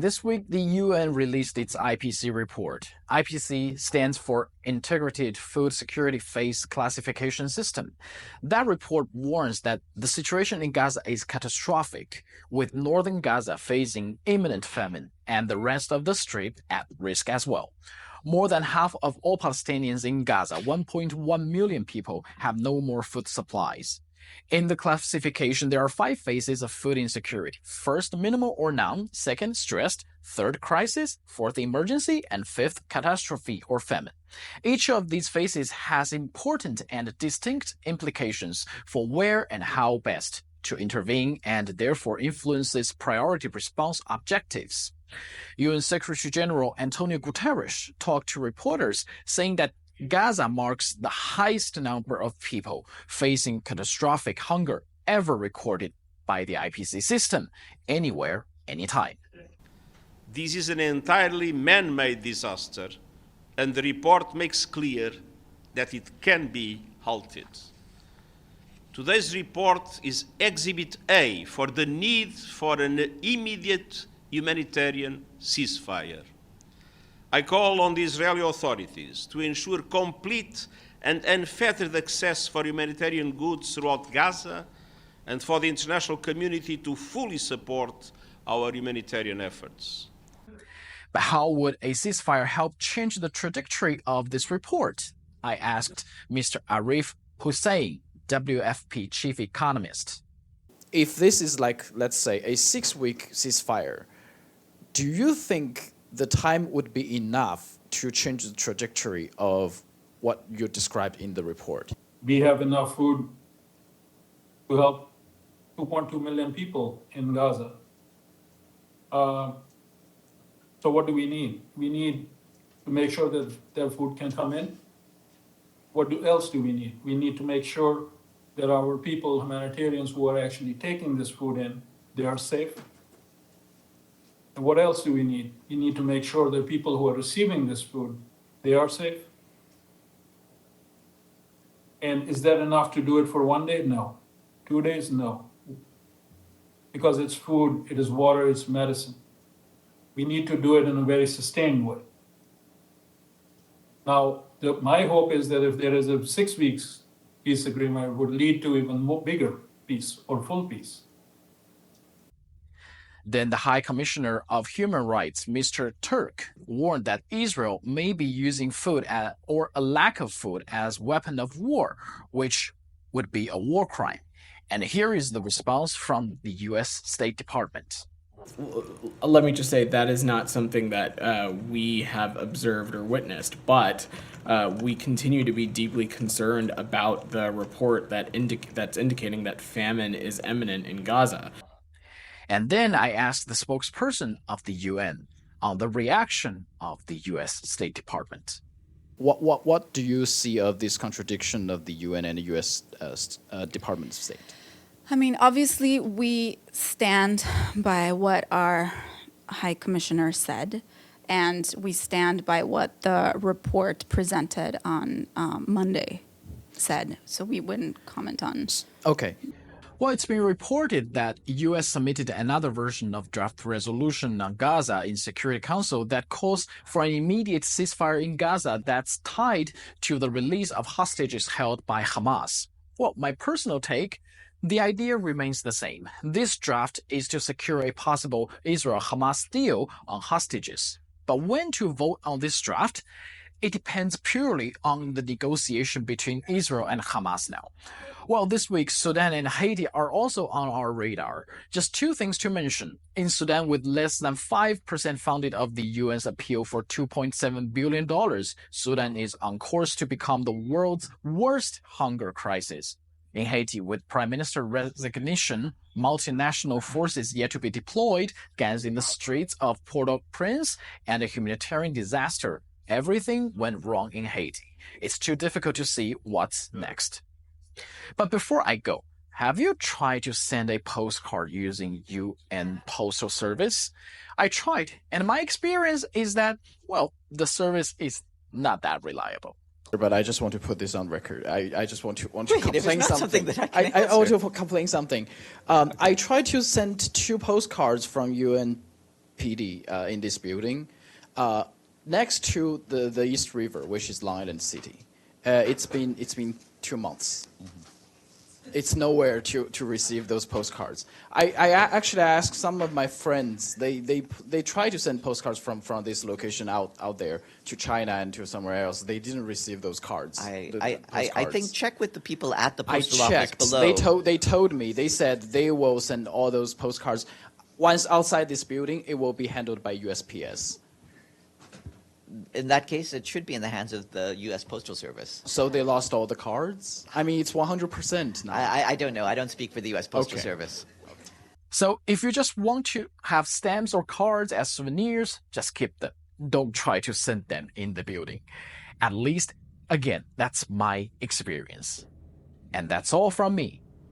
This week, the UN released its IPC report. IPC stands for Integrated Food Security Phase Classification System. That report warns that the situation in Gaza is catastrophic, with northern Gaza facing imminent famine and the rest of the Strip at risk as well. More than half of all Palestinians in Gaza, 1.1 million people, have no more food supplies. In the classification, there are 5 phases of food insecurity. First, minimal or none. Second, stressed. Third, crisis. Fourth, emergency. And fifth, catastrophe or famine. Each of these phases has important and distinct implications for where and how best to intervene and therefore influences priority response objectives. UN Secretary General Antonio Guterres talked to reporters saying that Gaza marks the highest number of people facing catastrophic hunger ever recorded by the IPC system, anywhere, anytime. This is an entirely man-made disaster, and the report makes clear that it can be halted. Today's report is Exhibit A for the need for an immediate humanitarian ceasefire. I call on the Israeli authorities to ensure complete and unfettered access for humanitarian goods throughout Gaza and for the international community to fully support our humanitarian efforts. But how would a ceasefire help change the trajectory of this report? I asked Mr. Arif Hussein, WFP chief economist. If this is like, let's say, a 6-week ceasefire, do you think the time would be enough to change the trajectory of what you described in the report? We have enough food to help 2.2 million people in Gaza. So what do we need? We need to make sure that their food can come in. What else do we need? We need to make sure that our people, humanitarians who are actually taking this food in, they are safe. And what else do we need? We need to make sure that people who are receiving this food, they are safe. And is that enough to do it for 1 day? No. 2 days? No. Because it's food, it is water, it's medicine. We need to do it in a very sustained way. Now, my hope is that if there is a 6 weeks peace agreement, it would lead to even more bigger peace or full peace. Then the High Commissioner of Human Rights, Mr. Turk, warned that Israel may be using food or a lack of food as weapon of war, which would be a war crime. And here is the response from the U.S. State Department. Let me just say that is not something that we have observed or witnessed, but we continue to be deeply concerned about the report that's indicating that famine is imminent in Gaza. And then I asked the spokesperson of the UN on the reaction of the U.S. State Department. What do you see of this contradiction of the UN and the U.S. Department of State? I mean, obviously, we stand by what our High Commissioner said, and we stand by what the report presented on Monday said. So we wouldn't comment on. Okay. Well, it's been reported that U.S. submitted another version of draft resolution on Gaza in Security Council that calls for an immediate ceasefire in Gaza that's tied to the release of hostages held by Hamas. Well, my personal take, the idea remains the same. This draft is to secure a possible Israel-Hamas deal on hostages. But when to vote on this draft? It depends purely on the negotiation between Israel and Hamas now. Well, this week, Sudan and Haiti are also on our radar. Just 2 things to mention. In Sudan, with less than 5% funded of the UN's appeal for $2.7 billion, Sudan is on course to become the world's worst hunger crisis. In Haiti, with Prime Minister resignation, multinational forces yet to be deployed, gangs in the streets of Port-au-Prince, and a humanitarian disaster, everything went wrong in Haiti. It's too difficult to see what's next. But before I go, have you tried to send a postcard using UN Postal Service? I tried, and my experience is that, well, the service is not that reliable. But I just want to put this on record. I just want to complain something. I want to complain something. I tried to send 2 postcards from UN PD in this building, next to the East River, which is Long Island City. It's been 2 months. It's nowhere to receive those postcards. I actually asked some of my friends. They try to send postcards from this location out there to China and to somewhere else. They didn't receive those cards. I think check with the people at the I postal office checked. below. They told me. They said they will send all those postcards. Once outside this building, it will be handled by USPS. In that case, it should be in the hands of the U.S. Postal Service. So they lost all the cards? I mean, it's 100% now. I don't know. I don't speak for the U.S. Postal Okay. Service. So if you just want to have stamps or cards as souvenirs, just keep them. Don't try to send them in the building. At least, again, that's my experience. And that's all from me.